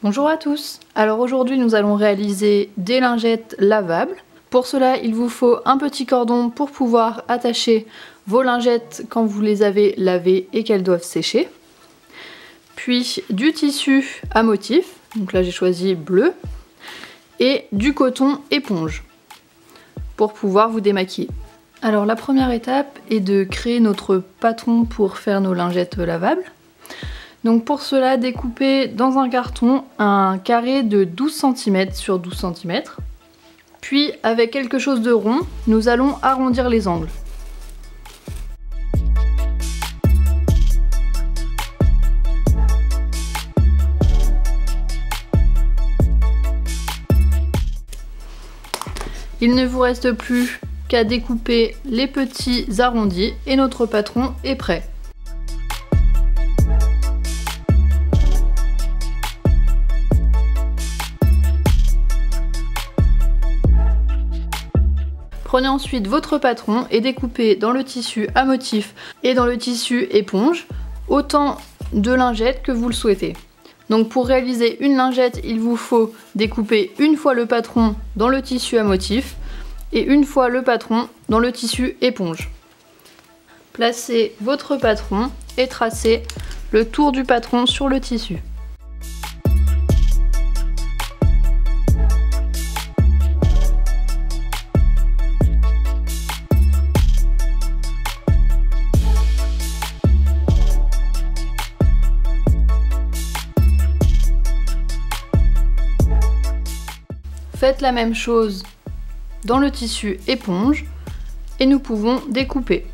Bonjour à tous. Alors aujourd'hui nous allons réaliser des lingettes lavables. Pour cela il vous faut un petit cordon pour pouvoir attacher vos lingettes quand vous les avez lavées et qu'elles doivent sécher. Puis du tissu à motif, donc là j'ai choisi bleu, et du coton éponge pour pouvoir vous démaquiller. Alors la première étape est de créer notre patron pour faire nos lingettes lavables. Donc pour cela, découpez dans un carton un carré de 12 cm sur 12 cm. Puis avec quelque chose de rond, nous allons arrondir les angles. Il ne vous reste plus qu'à découper les petits arrondis et notre patron est prêt. Prenez ensuite votre patron et découpez dans le tissu à motif et dans le tissu éponge autant de lingettes que vous le souhaitez. Donc pour réaliser une lingette, il vous faut découper une fois le patron dans le tissu à motif et une fois le patron dans le tissu éponge. Placez votre patron et tracez le tour du patron sur le tissu. Faites la même chose dans le tissu éponge et nous pouvons découper.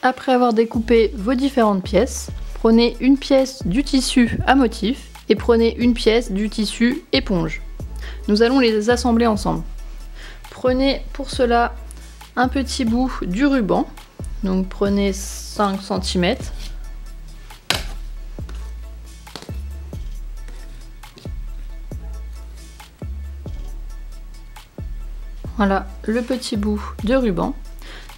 Après avoir découpé vos différentes pièces, prenez une pièce du tissu à motif et prenez une pièce du tissu éponge. Nous allons les assembler ensemble. Prenez pour cela un petit bout du ruban, donc prenez 5 cm. Voilà le petit bout de ruban.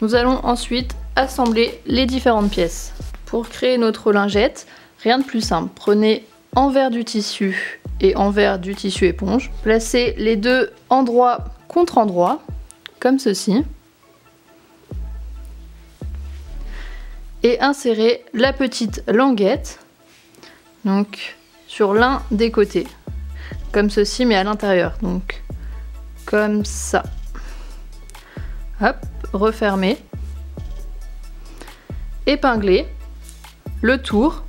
Nous allons ensuite assembler les différentes pièces. Pour créer notre lingette, rien de plus simple. Prenez envers du tissu et envers du tissu éponge. Placez les deux endroit contre endroit, comme ceci. Et insérez la petite languette donc, sur l'un des côtés. Comme ceci, mais à l'intérieur. Donc, comme ça. Hop, refermez. Épinglez le tour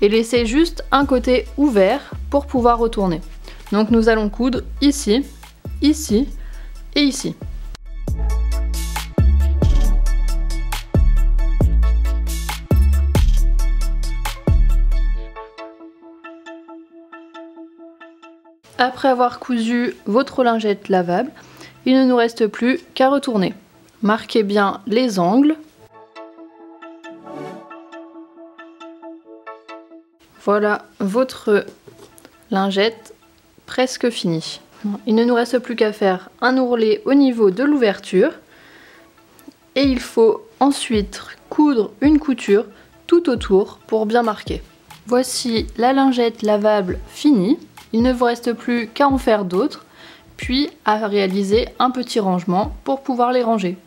et laissez juste un côté ouvert pour pouvoir retourner. Donc nous allons coudre ici, ici et ici. Après avoir cousu votre lingette lavable, il ne nous reste plus qu'à retourner. Marquez bien les angles. Voilà votre lingette presque finie. Il ne nous reste plus qu'à faire un ourlet au niveau de l'ouverture et il faut ensuite coudre une couture tout autour pour bien marquer. Voici la lingette lavable finie. Il ne vous reste plus qu'à en faire d'autres, puis à réaliser un petit rangement pour pouvoir les ranger.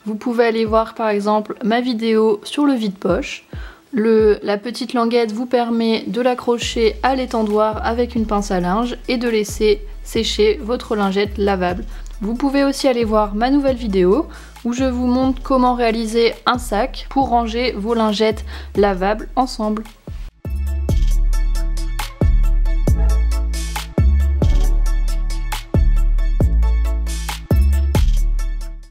Vous pouvez aller voir par exemple ma vidéo sur le vide-poche. La petite languette vous permet de l'accrocher à l'étendoir avec une pince à linge et de laisser sécher votre lingette lavable. Vous pouvez aussi aller voir ma nouvelle vidéo où je vous montre comment réaliser un sac pour ranger vos lingettes lavables ensemble.